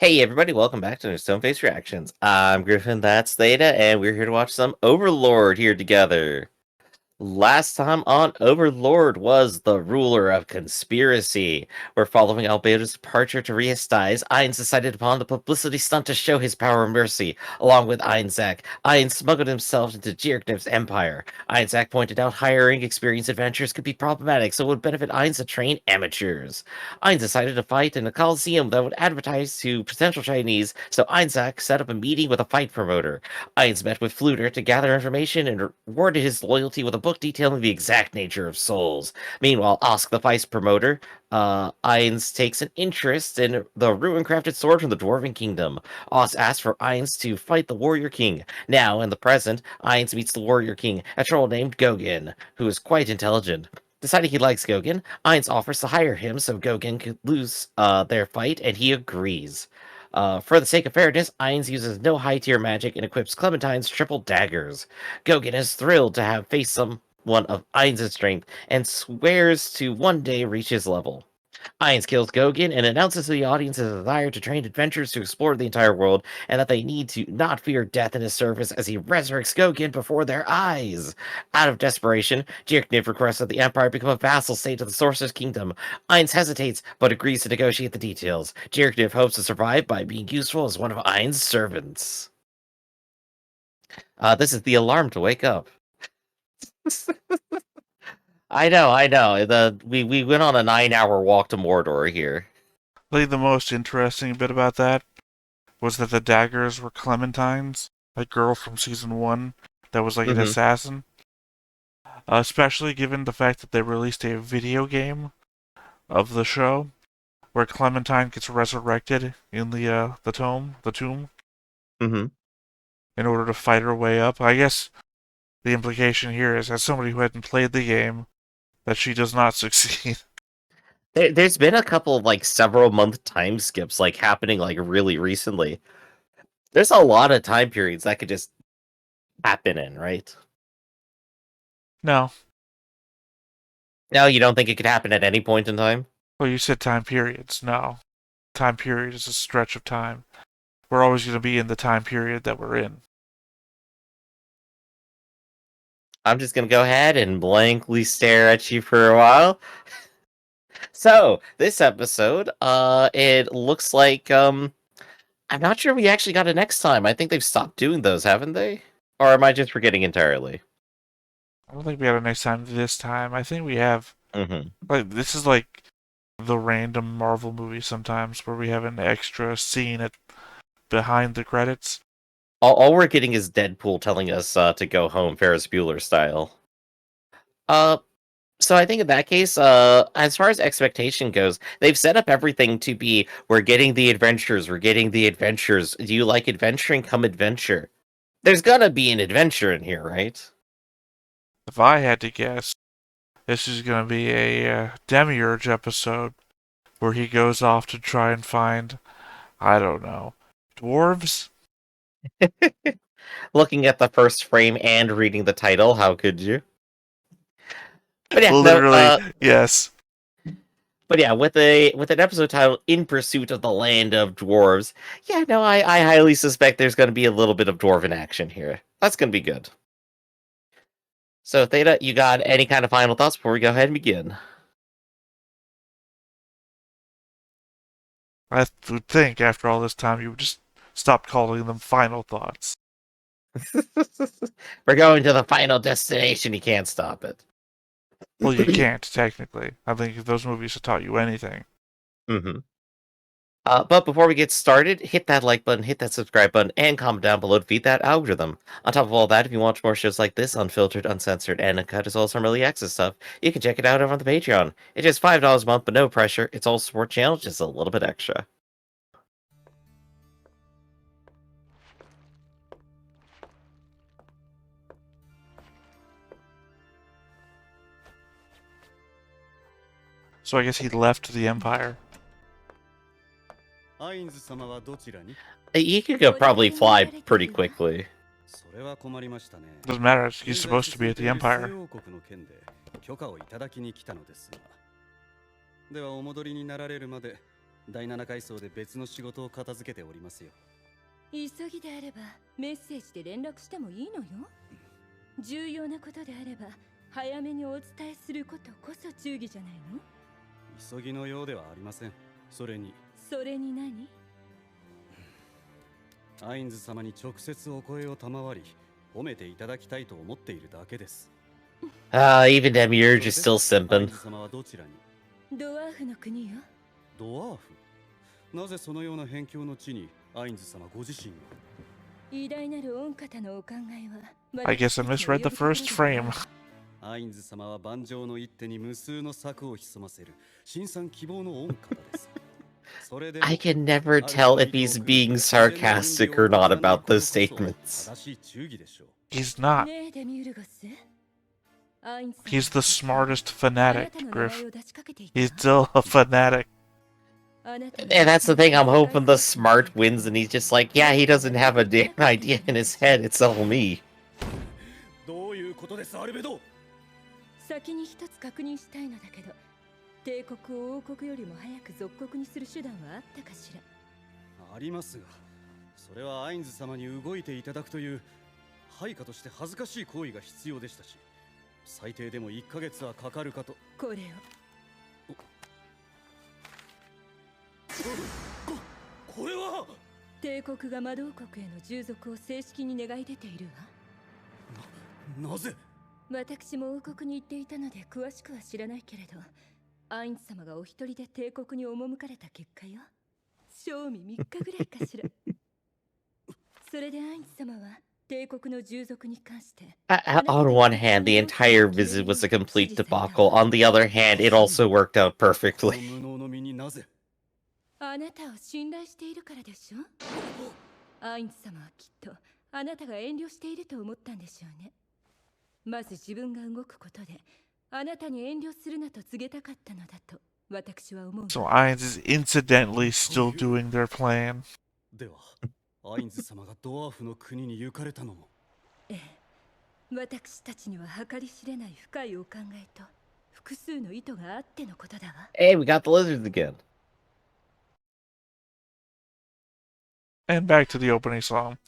Hey everybody, welcome back to Stone Face Reactions. I'm Griffin, that's Theta, and we're here to watch some Overlord here together. Last time on Overlord was the ruler of conspiracy. We're following Albedo's departure to Riestaise. Ainz decided upon the publicity stunt to show his power and mercy. Along with Ainzak, Ainz smuggled himself into Jirkniv's empire. Ainzak pointed out hiring experienced adventurers could be problematic, so it would benefit Ainz to train amateurs. Ainz decided to fight in a coliseum that would advertise to potential Chinese, so Ainzak set up a meeting with a fight promoter. Ainz met with Fluter to gather information and rewarded his loyalty with a book detailing the exact nature of souls. Meanwhile, Osk, the vice promoter, Ainz takes an interest in the ruin-crafted sword from the Dwarven Kingdom. Osk asks for Ainz to fight the Warrior King. Now, in the present, Ainz meets the Warrior King, a troll named Gogin, who is quite intelligent. Deciding he likes Gogin, Ainz offers to hire him so Gogin could lose their fight, and he agrees. For the sake of fairness, Ainz uses no high-tier magic and equips Clementine's triple daggers. Gogin is thrilled to have faced someone of Ainz's strength and swears to one day reach his level. Ainz kills Gogin and announces to the audience his desire to train adventurers to explore the entire world and that they need to not fear death in his service as he resurrects Gogin before their eyes. Out of desperation, Jirkniv requests that the Empire become a vassal state of the Sorcerer's Kingdom. Ainz hesitates but agrees to negotiate the details. Jirkniv hopes to survive by being useful as one of Ainz's servants. This is the alarm to wake up. I know. We went on a 9-hour walk to Mordor here. I think the most interesting bit about that was that the daggers were Clementine's, that girl from season 1 that was like an Mm-hmm. assassin. Especially given the fact that they released a video game of the show where Clementine gets resurrected in the tomb, Mm-hmm. in order to fight her way up. I guess the implication here is, as somebody who hadn't played the game, that she does not succeed. There's been a couple of like several month time skips like happening like really recently. There's a lot of time periods that could just happen in, right? No. No, you don't think it could happen at any point in time? Well, you said time periods. No. Time period is a stretch of time. We're always going to be in the time period that we're in. I'm just gonna go ahead and blankly stare at you for a while. So, this episode, it looks like I'm not sure we actually got it next time. I think they've stopped doing those, haven't they? Or am I just forgetting entirely? I don't think we have it next time this time. I think we have, Mm-hmm. like, this is like the random Marvel movie sometimes where we have an extra scene at behind the credits. All we're getting is Deadpool telling us to go home, Ferris Bueller style. Uh, So I think in that case, as far as expectation goes, they've set up everything to be we're getting the adventures, we're getting the adventures. Do you like adventuring? Come adventure. There's gonna be an adventure in here, right? If I had to guess, this is going to be a Demiurge episode where he goes off to try and find, I don't know, dwarves? Looking at the first frame and reading the title, how could you? But yeah, no, Literally, yes. but yeah, with an episode title "In Pursuit of the Land of Dwarves," yeah, no, I highly suspect there's gonna be a little bit of dwarven action here. That's gonna be good. So Theta, you got any kind of final thoughts before we go ahead and begin? I would think after all this time you would just stop calling them final thoughts. We're going to the final destination. You can't stop it. Well, you can't, technically. I think if those movies have taught you anything. Mm-hmm. But before we get started, hit that like button, hit that subscribe button, and comment down below to feed that algorithm. On top of all that, if you want more shows like this, unfiltered, uncensored, and uncut, as well as some early access stuff, you can check it out over on the Patreon. It's just $5 a month, but no pressure. It's all support channel, just a little bit extra. So I guess he left the Empire. You could go probably fly pretty quickly. Doesn't matter, he's supposed to be at the Empire. ではお戻りになられるまで第7階層で別の仕事を片付けておりますよ。急ぎであればメッセージで連絡してもいいのよ。重要なことであれば早めにお伝えすることこそ忠義じゃないの。急ぎのようではありません。それに何？アインズ様に直接お声を賜り褒めていただきたいと思っているだけです。Even Demiurge is still アイン simping. ズ様はどちらに？ドワーフの国よ。ドワーフ？なぜそのような辺境の地にアインズ様ご自身が？偉大なる御方のお考えは I guess I misread the first frame. アインズ様は万丈の一手に無数の策を潜ませる新参希望の御方です。それでも I can never tell if he's being sarcastic or not about those statements. 正しい忠義でしょう。 He's not. ねえデミウルゴス。アインズ様 He's the smartest あな fanatic, たの名 Griff. 前を出しかけていた。 He's still a fanatic. あなたの And that's the thing, I'm hoping the smart wins and he's just like, yeah, he doesn't have a damn idea in his head, it's all me. どういうことです、アルベド？先に一つ確認したいのだけど、帝国を王国よりも早く属国にする手段はあったかしら。ありますが、それはアインズ様に動いていただくという配下として恥ずかしい行為が必要でしたし、最低でも1ヶ月はかかるかと。これをこれは帝国が魔導国への従属を正式に願い出ているわ。なぜ？私も王国に行っていたので詳しくは知らないけれど、アインズ様がお一人で帝国に赴かれた結果よ。賞味3日ぐらいかしら。それでアインズ様は帝国の従属に関して、On one hand, the entire visit was a complete debacle. On the other hand, it also worked out この perfectly. 無能の身になぜ？あなたを信頼しているからでしょ。アインズ様はきっとあなたが遠慮していると思ったんでしょうね。まず自分が動くことであなたに遠慮するなと告げたかったのだと私は思う。 So Ainz is incidentally still doing their plan. では、アインズ様がドワーフの国に行かれたのも。ええ、私たちには計り知れない深いお考えと複数の意図があってのことだわ。 Hey, we got the lizards again. And back to the opening song.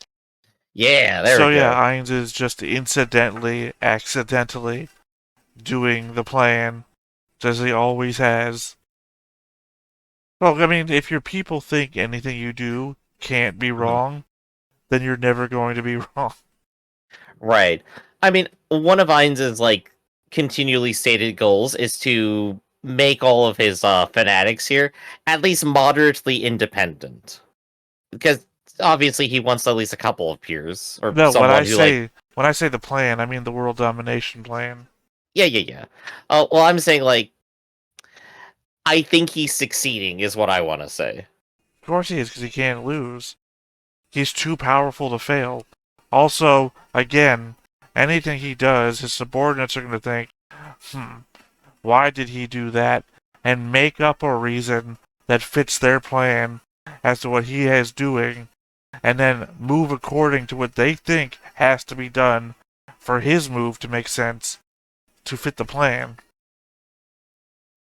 Yeah, there So we go. yeah, Ainz is just incidentally, accidentally doing the plan, as he always has. Well, I mean, if your people think anything you do can't be wrong, then you're never going to be wrong. Right. I mean, one of Ainz's, like, continually stated goals is to make all of his fanatics here at least moderately independent. Because obviously he wants at least a couple of peers. Or No, someone who, like... when I say the plan, I mean the world domination plan. Yeah. Well, I'm saying, like, I think he's succeeding, is what I want to say. Of course he is, because he can't lose. He's too powerful to fail. Also, again, anything he does, his subordinates are going to think, why did he do that? And make up a reason that fits their plan as to what he is doing, and then move according to what they think has to be done for his move to make sense, to fit the plan.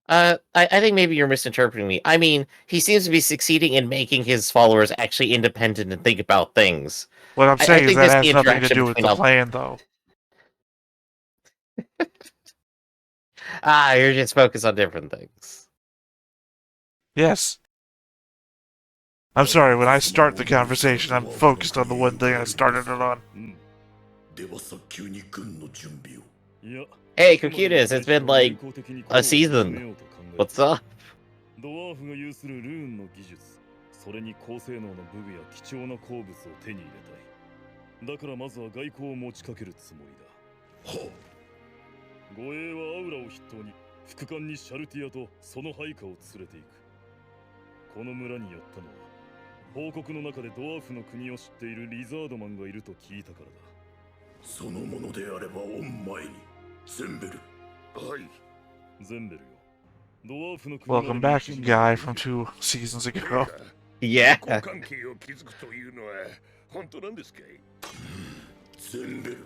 I think maybe you're misinterpreting me. I mean, he seems to be succeeding in making his followers actually independent and think about things. What I'm saying is think that that's has the nothing to interaction do with between the plan, though. You're just focused on different things. Yes. I'm sorry, when I start the conversation, I'm focused on the one thing I started it on. Hey, Kokutis, it's been like a season. What's up? ドワーフが有するルーンの技術、それに高性能の武具や貴重な鉱物を手に入れたい。だからまずは外交を持ちかけるつもりだ。はっ。護衛はアウラを筆頭に副官にシャルティアとその配下を連れていく。この村にやったのは報告の中でドワーフの国を知っているリザードマンがいると聞いたからだ。そのものであれば御前にゼンベル。はい。ゼンベルよ。Welcome back, guy from 2 seasons ago. Yeah. 関係を築くというのは本当なんですかい？ゼンベル、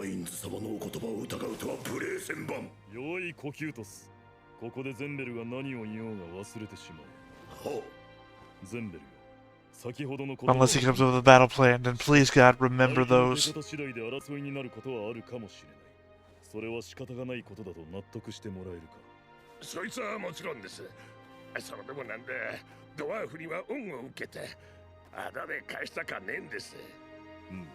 アインズ様のお言葉を疑うとは無礼千万。良いコキュートス。ここでゼンベルが何を言おうが忘れてしまえ。はっ。ゼンベルよ、先ほどの Unless he comes up with a battle plan, then please God, remember 相手の those. 出方次第で争いになることはあるかもしれない。それは仕方がないことだと納得してもらえるか。そいつはもちろんです。それでもなんでドワーフには恩を受けてあだで返したかねえんです。うん、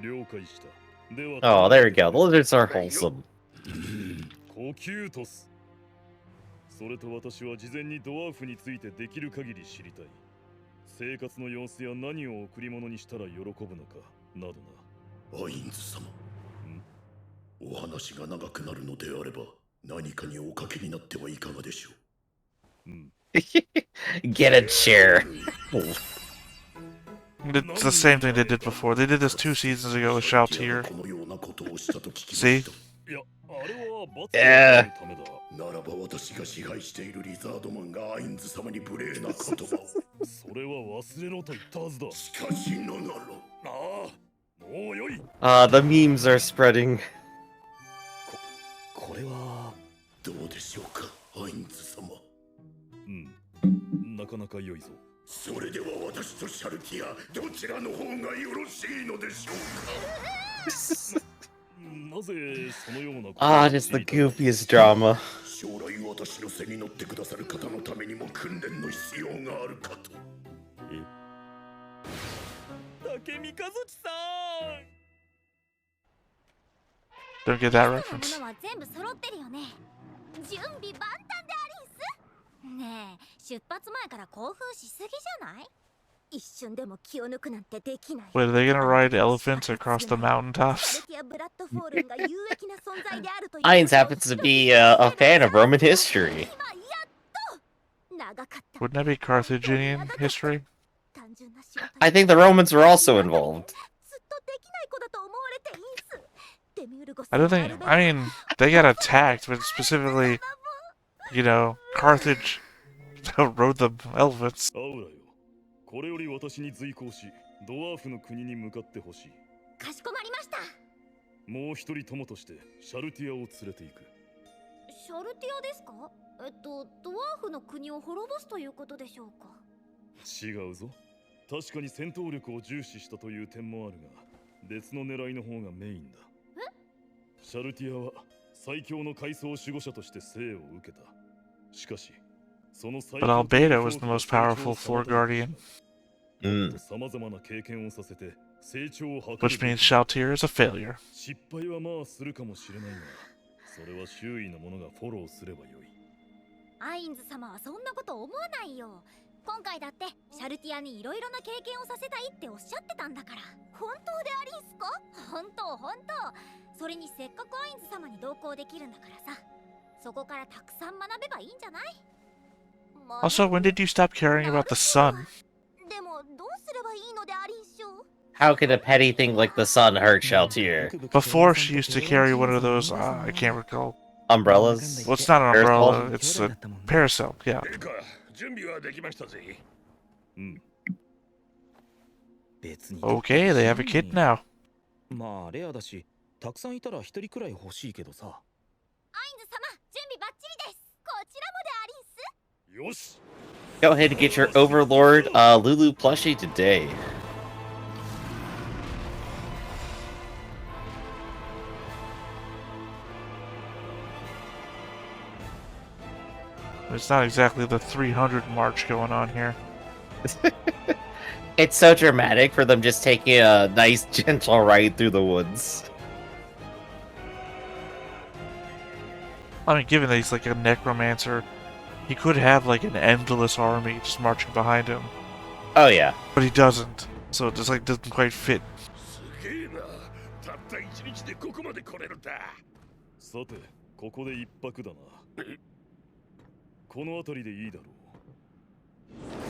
了解した。では Oh, there we go. The lizards are wholesome. 呼吸トス。それと私は事前にドワーフについてできる限り知りたい。生活の様子や何を贈り物にしたら喜ぶのかなどな。アインズ様、お話が長くなるのであれば何かにおかけになってはいかがでしょう。Get a chair. It's the same thing they did before. They did this 2 seasons ago with Shoutier. このようなことをしたと聞きま See? した。いや、あれは罰を与えるためだ。ならば私が支配しているリザードマンがアインズ様に無礼な言葉を。それは忘れろと言ったはずだ。しかしながら。ああ、もうよい。The memes are spreading. これはどうでしょうか、アインズ様。なかなか良いぞ。それでは私とシャルティア、どちらの方がよろしいのでしょうか。なぜそのようなことを just the goofiest drama. 将来私の背に乗ってくださる方のためにも訓練の必要があるかと。竹三和地さん。 Don't get that reference. ものは全部揃ってるよね。準備万端でありんす。ねえ、出発前から興奮しすぎじゃない？一瞬でも気を抜くなんてできない。 Wait, are they gonna ride elephants across the mountaintops? Ainz happens to be a fan of Roman history. Wouldn't that be Carthaginian history? I think the Romans were also involved. I don't think. I mean, they got attacked, but specifically, you know, Carthage rode the elephants. アウラよ、これより私に随行し、ドワーフの国に向かってほしい。かしこまりました。もう一人友としてシャルティアを連れて行く。シャルティアですか？ドワーフの国を滅ぼすということでしょうか？違うぞ。確かに戦闘力を重視したという点もあるが、別の狙いの方がメインだ。シャルティアは最強の階層守護者として生を受けた。しかし、その最 But Albedo was the most powerful floor guardian, 様々な経験をさせて成長を図る。 which means Shoutier is a failure. 失敗はまあするかもしれないが、それは周囲の者がフォローすればよい。アインズ様はそんなこと思わないよ。今回だってシャルティアにいろいろな経験をさせたいっておっしゃってたんだから。本当でありんすか？本当。それにせっかくアインズ様に同行できるんだからさ、そこからたくさん学べばいいんじゃない？ Also, when did you stop caring about the sun? でもどうすればいいのでありんしょう？ How could a petty thing like the sun hurt Shoutier? Before, she used to carry one of those, I can't recall. Umbrellas? Well, it's not an Parasol? umbrella, it's a parasol, yeah. ええか、準備はできましたぜ。別に Okay, they have a kid now. まあレアだし、たくさんいたら一人くらい欲しいけどさ。アインズ様、準備バッチリです。こちらもでありんす。よし。 Go ahead and get your Overlord Lulu plushie today. It's not exactly the 300 march going on here. It's so dramatic for them just taking a nice gentle ride through the woods. I mean, given that he's like a necromancer, he could have like an endless army just marching behind him. Oh yeah. But he doesn't, so it just like doesn't quite fit. すげえな。たった一日でここまで来れるんだ。さて、ここで一泊だな。この辺りでいいだろ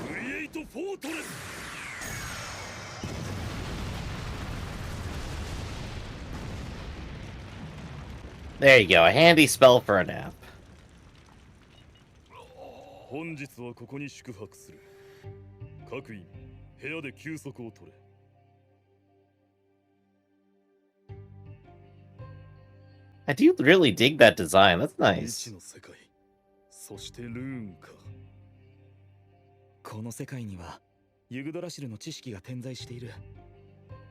う。クリエイトフォートレス。 There you go, a handy spell for a nap. 本日はここに宿泊する。各員、部屋で休息を取れ。 I do really dig that design, that's 未 nice. 知の世界、そしてルーンか。この世界にはユグドラシルの知識が点在している。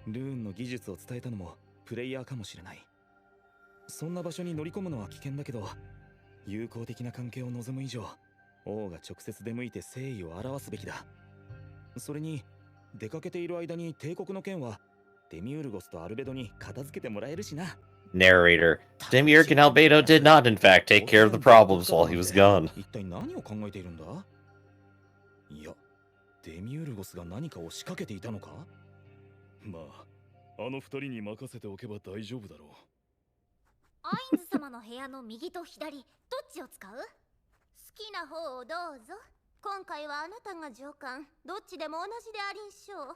ルーンの技術を伝えたのもプレイヤーかもしれない。そんな場所に乗り込むのは危険だけど、友好的な関係を望む以上、王が直接出向いて誠意を表すべきだ。それに出かけている間に帝国の件はデミウルゴスとアルベドに片付けてもらえるしな。 Narrator. Demiurg and Albedo did not, in fact, take care of the problems while he was gone. 一体何を考えているんだ？いや、デミウルゴスが何かを仕掛けていたのか？まあ、あの二人に任せておけば大丈夫だろう。アインズ様の部屋の右と左、どっちを使う？好きな方をどうぞ。今回はあなたが上官、どっちでも同じでありんしょ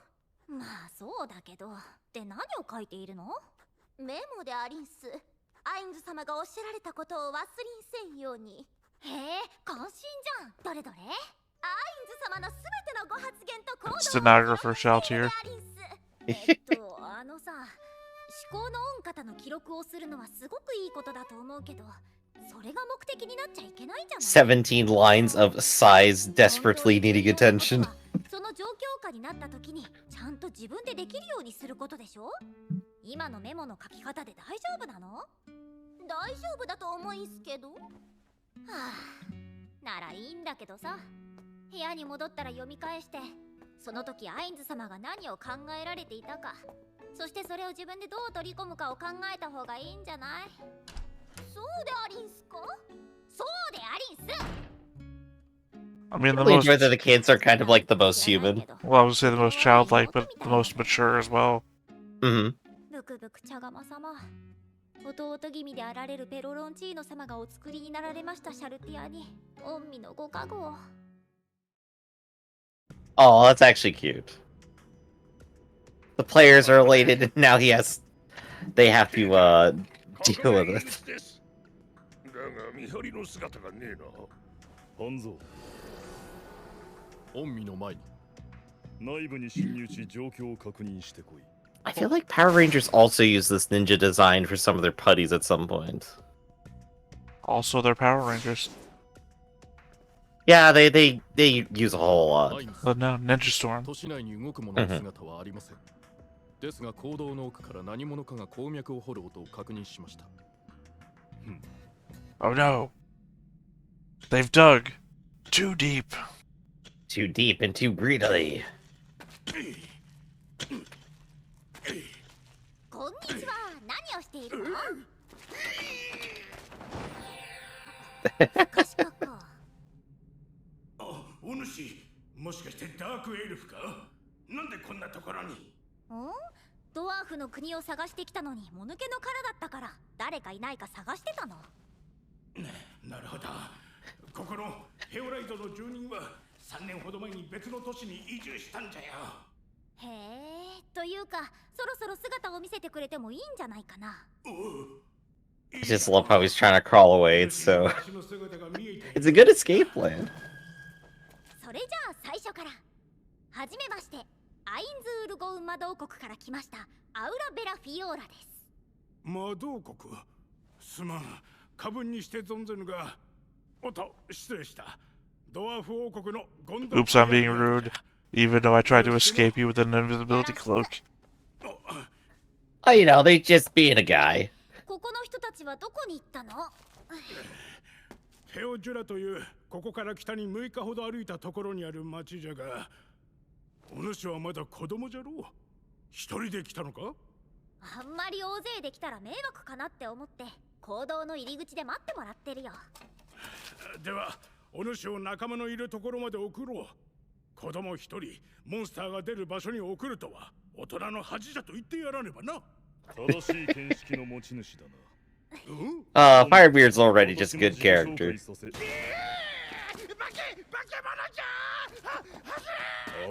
う。まあそうだけど、で何を書いているの？メモでありんす。アインズ様がおっしゃられたことを忘りんせんように。へえ、感心じゃん。どれどれ？アインズ様のすべてのご発言と行動を Stenographer shout here. あのさ、思考のオン方の記録をするのはすごくいいことだと思うけど、それが目的になっちゃいけないじゃない。17 lines of sighs desperately needing attention. その状況下になった時にちゃんと自分でできるようにすることでしょ。今のメモの書き方で大丈夫なの？大丈夫だと思いんすけど。はあ、ならいいんだけどさ。部屋に戻ったら読み返して、その時アインズ様が何を考えられていたか、そしてそれを自分でどう取り込むかを考えた方がいいんじゃない？そうでありんすか？そうでありんす。 I mean, I the really most. enjoy that the kids are kind of like the most human. Well, I would say the most childlike, but the most mature as well. Mm-hmm. ブクブク茶釜様、弟君であられるペロロンチーノ様がお作りになられましたシャルティアに御身のご加護を。 Oh, that's actually cute. The players are elated, and now they have to, deal with it. だが見張りの姿がねえな。半蔵、御身の前に。内部に侵入し状況を確認してこい。 I feel like Power Rangers also use this ninja design for some of their putties at some point. Also, they're Power Rangers. Yeah, they use a whole lot. But no, Ninja Storm. 都市内に動く者の姿はありません。ですが行動の奥から何者かが鉱脈を掘る音を確認しました。Oh no. They've dug too deep. Too deep and too greedily. こんにちは。何をしているの？賢く。あ、お主、もしかしてダークエルフか？なんでこんなところに？ん？ドワーフの国を探してきたのにもぬけの殻だったから、誰かいないか探してたの。なるほど。ここのヘオライドの住人は3年ほど前に別の都市に移住したんじゃよ。へえ、というか、そろそろ姿を見せてくれてもいいんじゃないかな。I just love how he's trying to crawl away. It's a good escape plan. それじゃあ最初から。はじめまして、アインズールゴウン魔導国から来ましたアウラベラ・フィオーラです。魔導国？すまん、過分にして存ぜぬが。おっと、失礼した。ドワーフ王国のゴンド。 Oops, I'm being rude. Even though I tried to escape you with an invisibility cloak. Oh, you know, they just being a guy. ここの人たちはどこに行ったの？ヘオジュラというここから北に6日ほど歩いたところにある町じゃが、お主はまだ子供じゃろう。一人で来たのか？あんまり大勢できたら迷惑かなって思って、行動の入り口で待ってもらってるよ。では、お主を仲間のいるところまで送ろう。子供一人、モンスターが出る場所に送るとは、大人の恥じゃと言ってやらねばな。正しい見識の持ち主だな。Firebeard's already just a good character.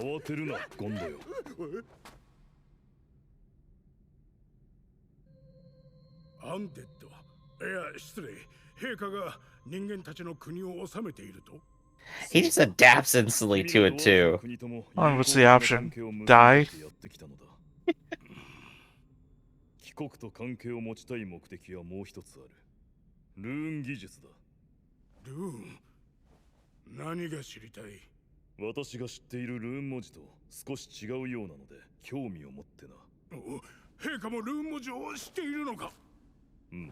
慌てるな、ゴンドよ。アンデッド。いや、失礼。陛下が人間たちの国を治めていると。He just adapts instantly to it too. What's the option? Die? 帰国と関係を持ちたい目的はもう一つある。ルーン技術だ。ルーン？何が知りたい？私が知っているルーン文字と少し違うようなので興味を持ってな。陛下もルーン文字を知っているのか？うん。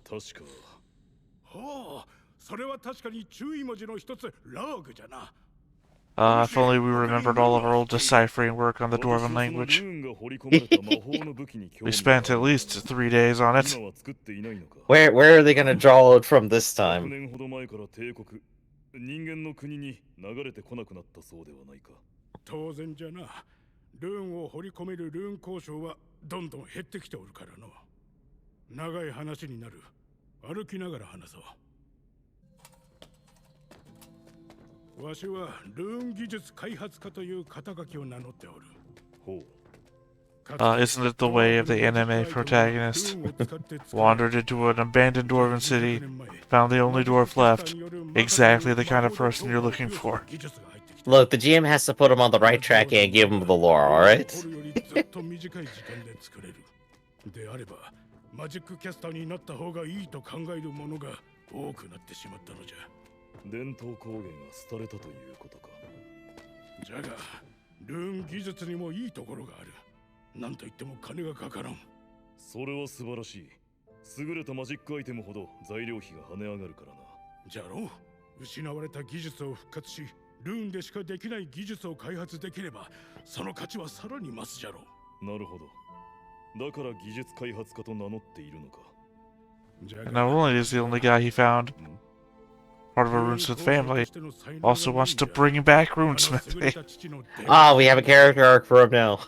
確か。はあ、それは確かに注意文字の一つ、ラーグじゃな。If only we remembered all of our old deciphering work on the Dwarven language. We spent at least 3 days on it. Where are they gonna draw it from this time? 当然じゃな。ルーンを掘り込めるルーン交渉はどんどん減ってきておるからの。長い話になる。歩きながら話そう。わしはルーン技術開発家という肩書きを名乗っておる。ほう。Isn't it the way of the anime protagonist? Wandered into an abandoned dwarven city, found the only dwarf left. Exactly the kind of person you're looking for. Look, the GM has to put him on the right track and give him the lore, alright? であれば、マジックキャスターになった方がいいと考える者が多くなってしまったのじゃ。伝統工芸が廃れたということか。じゃが、ルーン技術にもいいところがある。なんといっても金がかからん。それは素晴らしい。優れたマジックアイテムほど材料費が跳ね上がるからな。じゃろう。失われた技術を復活し、ルーンでしかできない技術を開発できれば、その価値はさらに増すじゃろう。なるほど。だから技術開発家と名乗っているのか。Not only is the only guy he found part of a runesmith family, also wants to bring back runesmithing. Ah, we have a character arc for him now.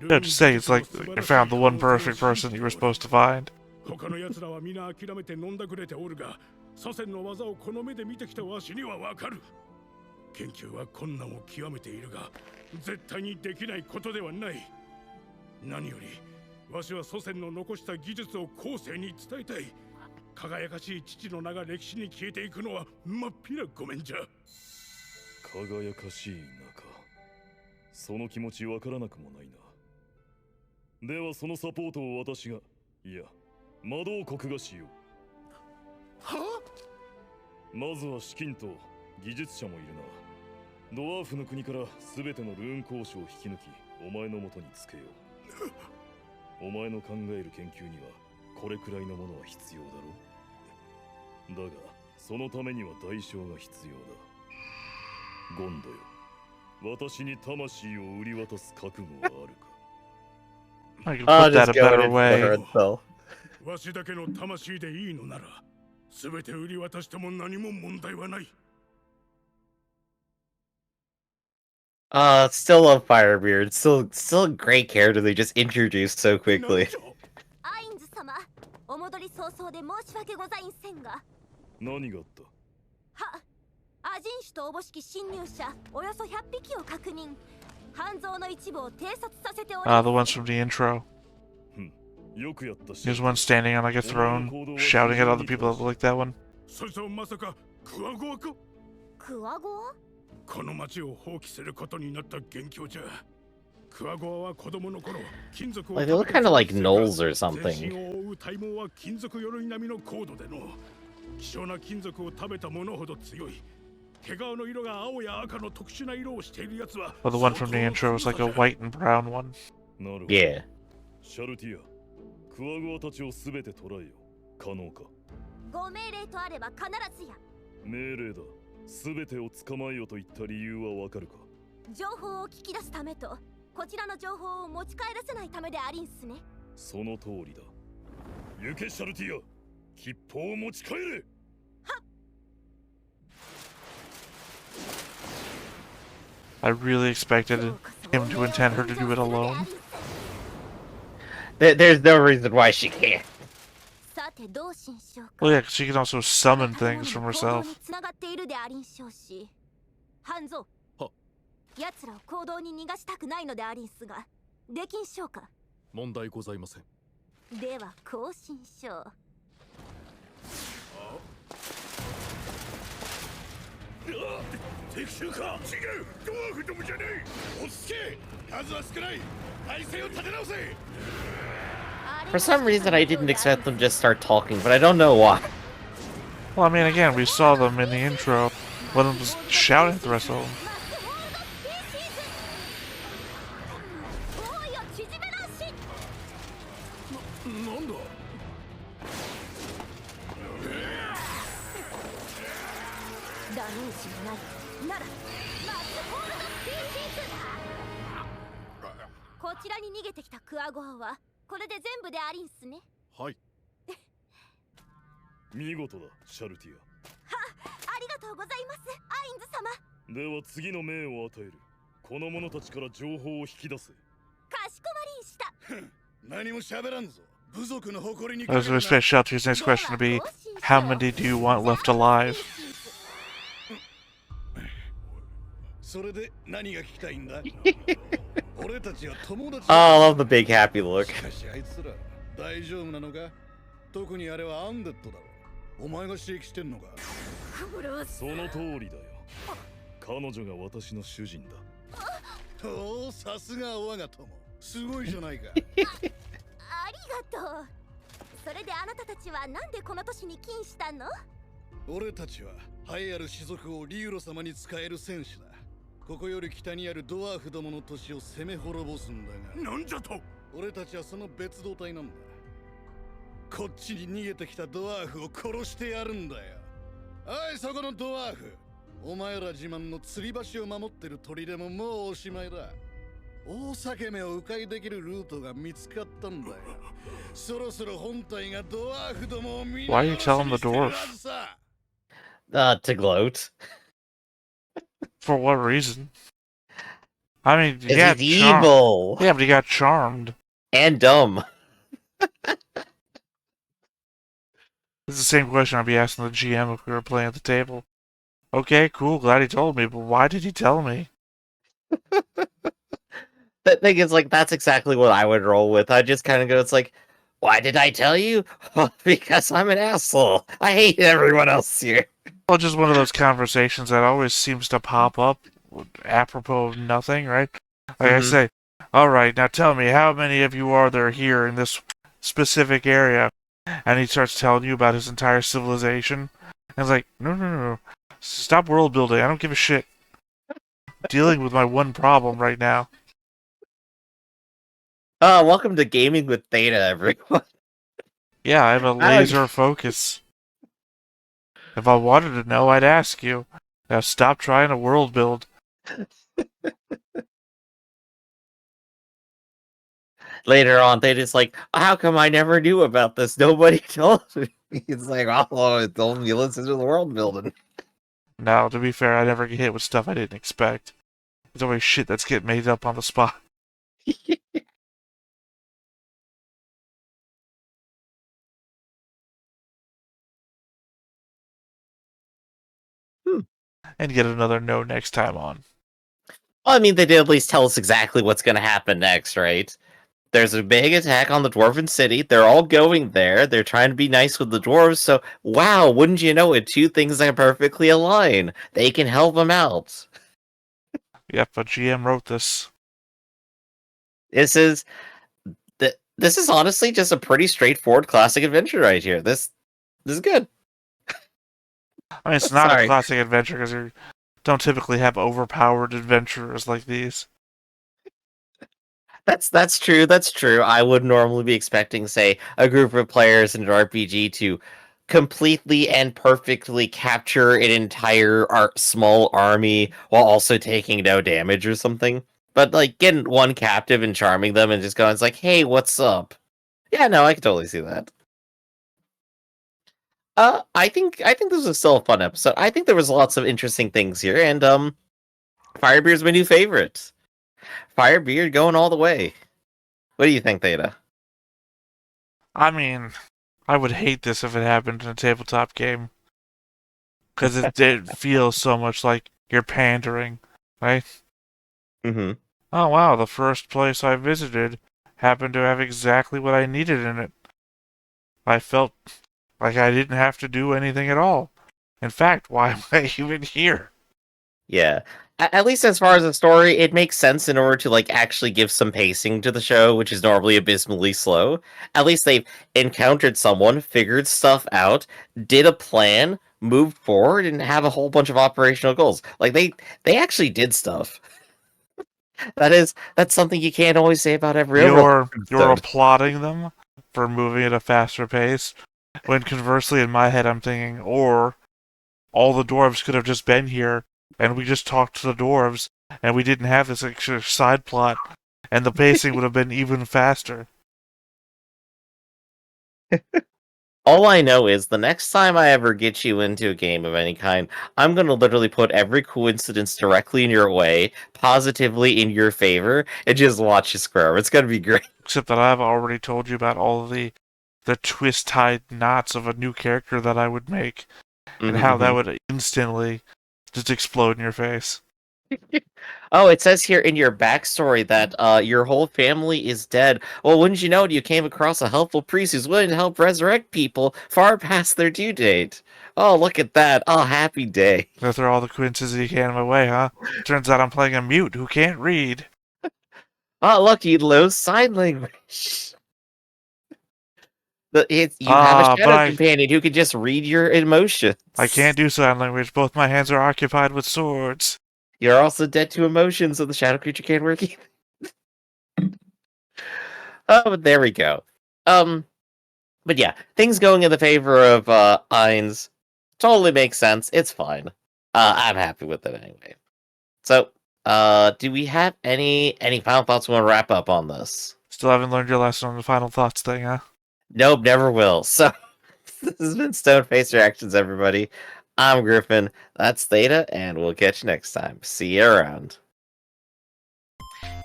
Yeah, just say it's like you found the one perfect person you were supposed to find. 他の奴らは皆諦めて飲んだくれておるが、祖先の技をこの目で見てきたわしにはわかる。研究は困難を極めているが、絶対にできないことではない。何より、わしは祖先の残した技術を後世に伝えたい。輝かしい父の名が歴史に消えていくのはまっぴらごめんじゃ。輝かしい名か。その気持ちわからなくもないな。ではそのサポートを私が、いや、魔導国がしよう。は？まずは資金と技術者もいるな。ドワーフの国から全てのルーン交渉を引き抜き、お前の元につけよう。お前の考える研究にはこれくらいのものは必要だろう。だがそのためには代償が必要だ。ゴンドよ、私に魂を売り渡す覚悟はあるか。 I can put that a better way. わしだけの魂でいいのなら、すべて売り渡しても何も問題はない。Still love Firebeard. Still a great character they just introduced so quickly. アインズ様、お戻り早々で申し訳ございんせんが。何があった？は、アジン種とおぼしき侵入者およそ100匹を確認。半蔵の一部を偵察させており。The ones from the intro. よくやったし。 There's one standing on like a throne, shouting at other people like that one. そいつはまさかクワゴアか？クワゴア？この町を放棄することになった元凶じゃ。クワゴアは子供の頃、金属を Like, they look kind of like gnolls or something. 全身を覆う体毛は金属鎧並みの高度での希少な金属を食べたものほど強い。毛皮の色が青や赤の特殊な色をしているやつは。Well, the one from the intro was like a white and brown one. Yeah. シャルティア、クワゴアたちをすべて捕らえよ。可能か？ご命令とあれば必ずや。命令だ。すべてを捕まえよと言った理由はわかるか？情報を聞き出すためと、こちらの情報を持ち帰らせないためでありんすね。その通りだ。行けシャルティア、吉報を持ち帰れ。はっ。 I really expected him to intend her to do it alone. There's no reason why she can't. Well, yeah, 'cause she can also summon things from herself. 奴らを行動に逃がしたくないのでありんすが、できんしょうか？問題ございません。では更新しょう。敵襲か？違う、ドワーフどもじゃねえ。落ち着け。数は少ない。体勢を立て直せ。 For some reason, I didn't expect them to just start talking, but I don't know why. Well, I mean, again, we saw them in the intro. Let him just shout at the rest of them. 包囲を縮めなし。なんだダメージもないならマスホールドスピーシーズ。こちらに逃げてきたクワゴアはこれで全部でありんすね。はい。見事だ、シャルティア。ありがとうございます、アインズ様。では次の命を与える。この者たちから情報を引き出せ。かしこまりんした。何も喋らんぞ。部族の誇りに I was going to expect Shelter's next question to be, how many do you want left alive? それで何が聞きたいんだ俺たちは友達 Oh, I love the big happy look. しかしあいつら大丈夫なのか。特にあれはアンデッドだろ。お前が指摘してんのか。その通りだよ。彼女が私の主人だ。おお、さすが我が友。すごいじゃないか。ありがとう。それであなたたちはなんでこの都市に金したの？俺たちは栄えある種族をリュウロ様に使える戦士だ。ここより北にあるドワーフどもの都市を攻め滅ぼすんだが。なんじゃと。俺たちはその別動隊なんだ。こっちに逃げてきたドワーフを殺してやるんだよ。おい、そこのドワーフ。お前ら自慢の吊り橋を守ってる鳥でももうおしまいだ。大裂け目を迂回できるルートが見つかったんだよ。そろそろ本体がドワーフどもを見 Why are you telling the dwarf? To gloat. For what reason? I mean, he 'Cause got he's charmed. evil. Yeah, but he got charmed. And dumb. This is the same question I'd be asking the GM if we were playing at the table. Okay, cool, glad he told me, but why did he tell me? The thing is, like, that's exactly what I would roll with. I just kind of go, it's like, why did I tell you? Because I'm an asshole. I hate everyone else here. Well, just one of those conversations that always seems to pop up apropos of nothing, right? Like I say, alright, now tell me, how many of you are there here in this specific area? And he starts telling you about his entire civilization. And it's like, no. Stop world building. I don't give a shit. I'm dealing with my one problem right now. Welcome to Gaming with Theta, everyone. Yeah, I have a laser focus. If I wanted to know, I'd ask you. Now stop trying to world build. Later on, they just like, how come I never knew about this? Nobody told me. It's like, oh, it's only listen to the world building. Now, to be fair, I never get hit with stuff I didn't expect. There's always shit that's getting made up on the spot. And get another no next time on. Well, I mean, they did at least tell us exactly what's going to happen next, right? There's a big attack on the Dwarven city. They're all going there. They're trying to be nice with the dwarves. So, wow, wouldn't you know it? Two things that perfectly align. They can help them out. Yep, a GM wrote this. This is honestly just a pretty straightforward classic adventure right here. This is good. I mean, it's not a classic adventure because you don't typically have overpowered adventurers like these. That's true. That's true. I would normally be expecting, say, a group of players in an RPG to completely and perfectly capture an entire small army while also taking no damage or something. But like getting one captive and charming them and just going, it's like, hey, what's up? Yeah, no, I can totally see that. I think this was still a fun episode. I think there was lots of interesting things here, and Firebeard's my new favorite. Firebeard going all the way. What do you think, Theta? I mean, I would hate this if it happened in a tabletop game. Because it feels so much like you're pandering, right? Mm-hmm. Oh wow, the first place I visited happened to have exactly what I needed in it. I felt like I didn't have to do anything at all. In fact, why am I even here? Yeah. At least as far as the story, it makes sense in order to like actually give some pacing to the show, which is normally abysmally slow. At least they've encountered someone, figured stuff out, did a plan, moved forward and have a whole bunch of operational goals. Like they actually did stuff. That's something you can't always say about every You're episode. applauding them for moving at a faster pace, when conversely in my head I'm thinking, or all the dwarves could have just been here, and we just talked to the dwarves, and we didn't have this extra side plot, and the pacing would have been even faster. All I know is the next time I ever get you into a game of any kind, I'm going to literally put every coincidence directly in your way, positively in your favor, and just watch you square. It's going to be great. Except that I've already told you about all of the twist-tied knots of a new character that I would make, and how that would instantly just explode in your face. Oh, it says here in your backstory that your whole family is dead. Well, wouldn't you know it, you came across a helpful priest who's willing to help resurrect people far past their due date. Oh, look at that. Oh, happy day. Go throw all the coincidences you can in my way, huh? Turns out I'm playing a mute who can't read. Oh, look, you lose sign language. You have a shadow companion who can just read your emotions. I can't do sign language. Both my hands are occupied with swords. You're also dead to emotions, so the shadow creature can't work either. Oh, there we go. But yeah, things going in the favor of Ainz totally makes sense. It's fine. I'm happy with it anyway. So, do we have any final thoughts we want to wrap up on this? Still haven't learned your lesson on the final thoughts thing, huh? Nope, never will. So, this has been Stoneface Reactions, everybody. I'm Griffin, that's Theta, and we'll catch you next time. See you around.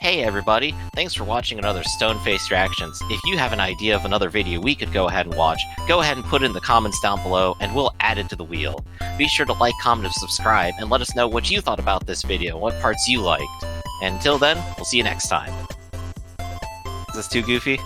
Hey everybody, thanks for watching another Stoneface Reactions. If you have an idea of another video we could go ahead and watch, go ahead and put it in the comments down below, and we'll add it to the wheel. Be sure to like, comment, and subscribe, and let us know what you thought about this video, and what parts you liked. And until then, we'll see you next time. Is this too goofy?